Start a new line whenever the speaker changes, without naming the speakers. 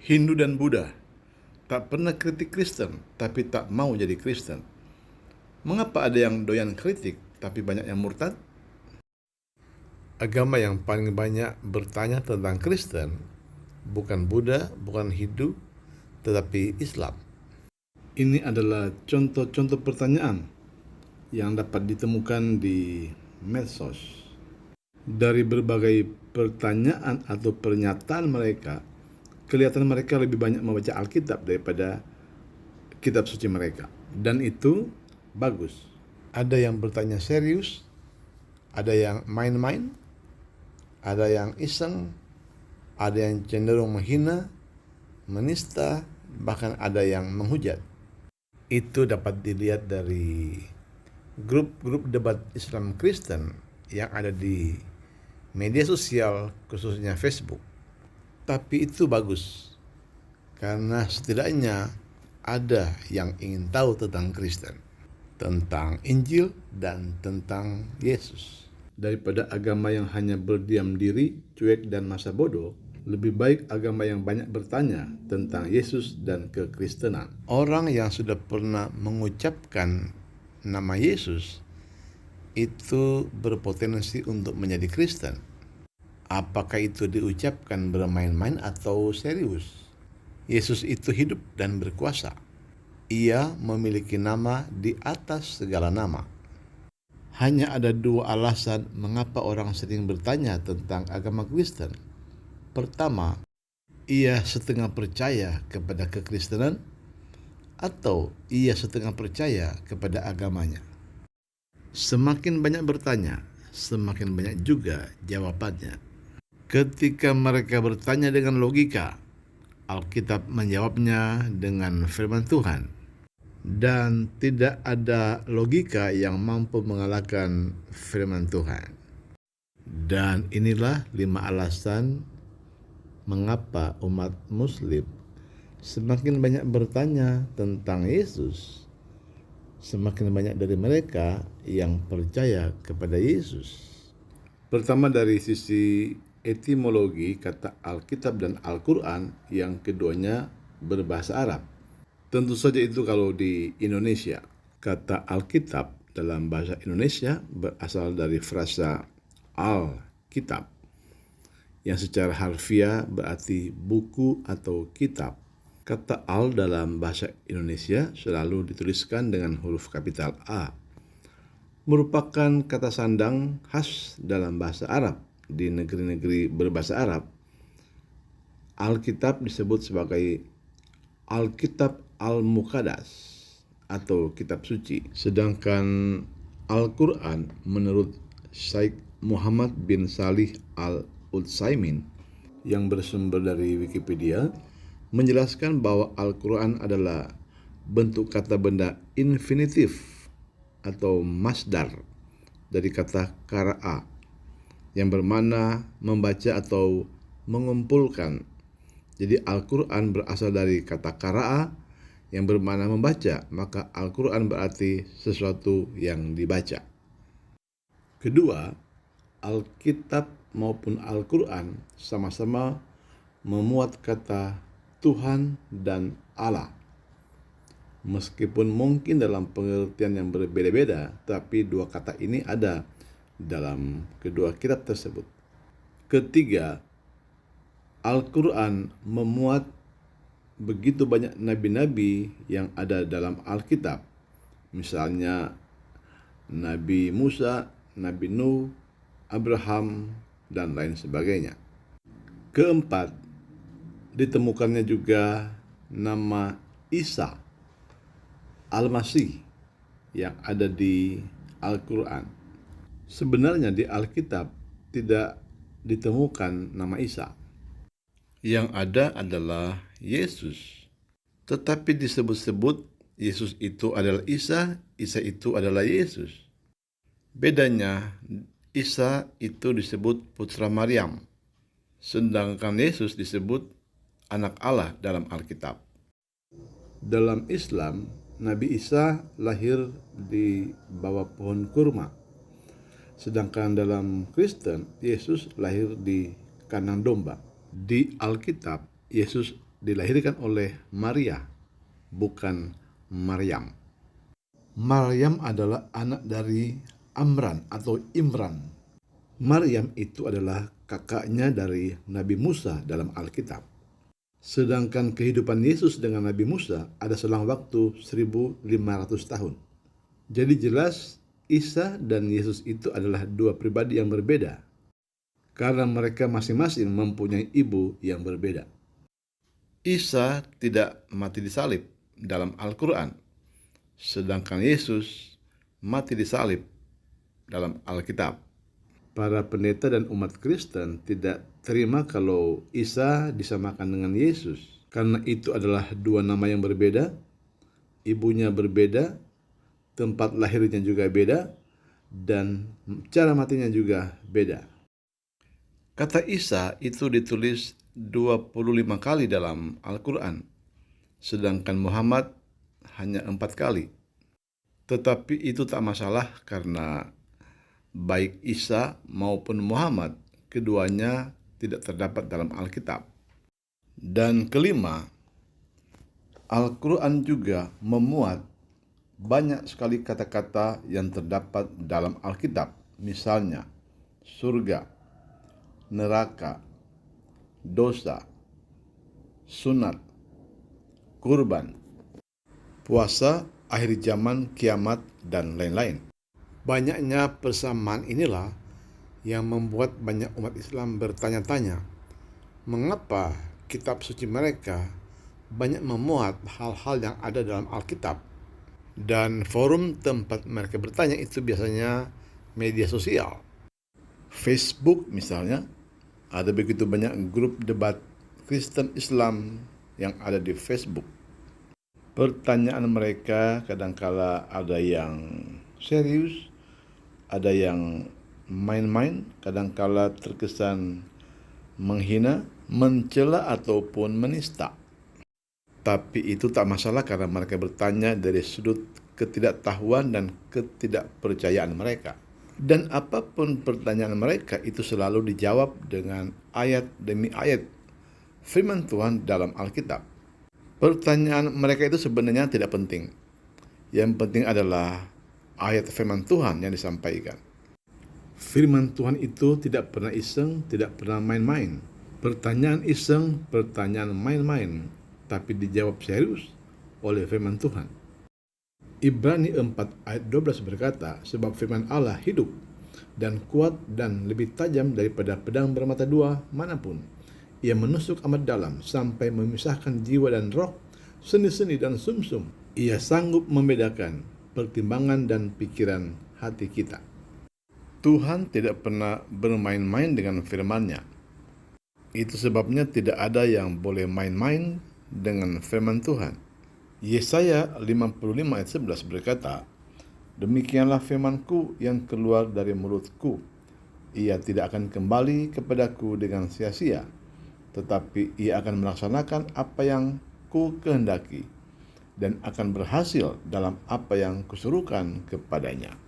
Hindu dan Buddha tak pernah kritik Kristen, tapi tak mau jadi Kristen. Mengapa ada yang doyan kritik, tapi banyak yang murtad? Agama yang paling banyak bertanya tentang Kristen bukan Buddha, bukan Hindu, tetapi Islam. Ini adalah contoh-contoh pertanyaan yang dapat ditemukan di medsos. Dari berbagai pertanyaan atau pernyataan mereka, kelihatan mereka lebih banyak membaca Alkitab daripada kitab suci mereka. Dan itu bagus. Ada yang bertanya serius, ada yang main-main, ada yang iseng, ada yang cenderung menghina, menista, bahkan ada yang menghujat. Itu dapat dilihat dari grup-grup debat Islam Kristen yang ada di media sosial, khususnya Facebook. Tapi itu bagus, karena setidaknya ada yang ingin tahu tentang Kristen, tentang Injil, dan tentang Yesus. Daripada agama yang hanya berdiam diri, cuek, dan masa bodoh, lebih baik agama yang banyak bertanya tentang Yesus dan kekristenan. Orang yang sudah pernah mengucapkan nama Yesus itu berpotensi untuk menjadi Kristen. Apakah itu diucapkan bermain-main atau serius? Yesus itu hidup dan berkuasa. Ia memiliki nama di atas segala nama. Hanya ada dua alasan mengapa orang sering bertanya tentang agama Kristen. Pertama, ia setengah percaya kepada kekristenan, atau ia setengah percaya kepada agamanya. Semakin banyak bertanya, semakin banyak juga jawabannya. Ketika mereka bertanya dengan logika, Alkitab menjawabnya dengan firman Tuhan. Dan tidak ada logika yang mampu mengalahkan firman Tuhan. Dan inilah 5 alasan mengapa umat Muslim semakin banyak bertanya tentang Yesus, semakin banyak dari mereka yang percaya kepada Yesus. Pertama, dari sisi etimologi kata Alkitab dan Al-Quran, yang keduanya berbahasa Arab. Tentu saja itu kalau di Indonesia. Kata Alkitab dalam bahasa Indonesia berasal dari frasa Al-Kitab, yang secara harfiah berarti buku atau kitab. Kata al dalam bahasa Indonesia selalu dituliskan dengan huruf kapital A. Merupakan kata sandang khas dalam bahasa Arab. Di negeri-negeri berbahasa Arab, Alkitab disebut sebagai Alkitab Al-Muqaddas atau kitab suci. Sedangkan Al-Quran menurut Syekh Muhammad bin Salih Al-Utsaimin yang bersumber dari Wikipedia menjelaskan bahwa Al-Quran adalah bentuk kata benda infinitif atau masdar dari kata qara'a yang bermakna membaca atau mengumpulkan. Jadi Al-Quran berasal dari kata qara'a yang bermakna membaca, maka Al-Quran berarti sesuatu yang dibaca. Kedua, Alkitab maupun Al-Quran sama-sama memuat kata Tuhan dan Allah. Meskipun mungkin dalam pengertian yang berbeda-beda, tapi dua kata ini ada dalam kedua kitab tersebut. Ketiga, Al-Quran memuat begitu banyak nabi-nabi yang ada dalam Alkitab. Misalnya Nabi Musa, Nabi Nuh, Abraham, dan lain sebagainya. Keempat, ditemukannya juga nama Isa Al-Masih yang ada di Al-Quran. Sebenarnya di Alkitab tidak ditemukan nama Isa. Yang ada adalah Yesus. Tetapi disebut-sebut Yesus itu adalah Isa, Isa itu adalah Yesus. Bedanya, Isa itu disebut putra Maryam, sedangkan Yesus disebut anak Allah dalam Alkitab. Dalam Islam, Nabi Isa lahir di bawah pohon kurma. Sedangkan dalam Kristen, Yesus lahir di kandang domba. Di Alkitab, Yesus dilahirkan oleh Maria, bukan Maryam. Maryam adalah anak dari Amran atau Imran. Maryam itu adalah kakaknya dari Nabi Musa dalam Alkitab. Sedangkan kehidupan Yesus dengan Nabi Musa ada selang waktu 1500 tahun. Jadi jelas Isa dan Yesus itu adalah dua pribadi yang berbeda, karena mereka masing-masing mempunyai ibu yang berbeda. Isa tidak mati disalib dalam Al-Quran, sedangkan Yesus mati disalib dalam Alkitab. Para pendeta dan umat Kristen tidak terima kalau Isa disamakan dengan Yesus, karena itu adalah dua nama yang berbeda, ibunya berbeda, tempat lahirnya juga beda, dan cara matinya juga beda. Kata Isa itu ditulis 25 kali dalam Al-Quran, sedangkan Muhammad hanya 4 kali. Tetapi itu tak masalah karena baik Isa maupun Muhammad, keduanya tidak terdapat dalam Alkitab. Dan kelima, Al-Quran juga memuat banyak sekali kata-kata yang terdapat dalam Alkitab, misalnya surga, neraka, dosa, sunat, kurban, puasa, akhir zaman, kiamat, dan lain-lain. Banyaknya persamaan inilah yang membuat banyak umat Islam bertanya-tanya, mengapa kitab suci mereka banyak memuat hal-hal yang ada dalam Alkitab? Dan forum tempat mereka bertanya itu biasanya media sosial. Facebook misalnya, ada begitu banyak grup debat Kristen Islam yang ada di Facebook. Pertanyaan mereka kadangkala ada yang serius, ada yang main-main, kadangkala terkesan menghina, mencela ataupun menista. Tapi itu tak masalah karena mereka bertanya dari sudut ketidaktahuan dan ketidakpercayaan mereka. Dan apapun pertanyaan mereka itu selalu dijawab dengan ayat demi ayat firman Tuhan dalam Alkitab. Pertanyaan mereka itu sebenarnya tidak penting. Yang penting adalah ayat firman Tuhan yang disampaikan. Firman Tuhan itu tidak pernah iseng, tidak pernah main-main. Pertanyaan iseng, pertanyaan main-main, tapi dijawab serius oleh firman Tuhan. Ibrani 4 ayat 12 berkata, sebab firman Allah hidup dan kuat dan lebih tajam daripada pedang bermata dua manapun. Ia menusuk amat dalam sampai memisahkan jiwa dan roh, sendi-sendi dan sumsum. Ia sanggup membedakan pertimbangan dan pikiran hati kita. Tuhan tidak pernah bermain-main dengan firman-Nya. Itu sebabnya tidak ada yang boleh main-main dengan firman Tuhan. Yesaya 55 ayat 11 berkata, demikianlah firmanku yang keluar dari mulutku. Ia tidak akan kembali kepadaku dengan sia-sia, tetapi ia akan melaksanakan apa yang ku kehendaki dan akan berhasil dalam apa yang kusuruhkan kepadanya.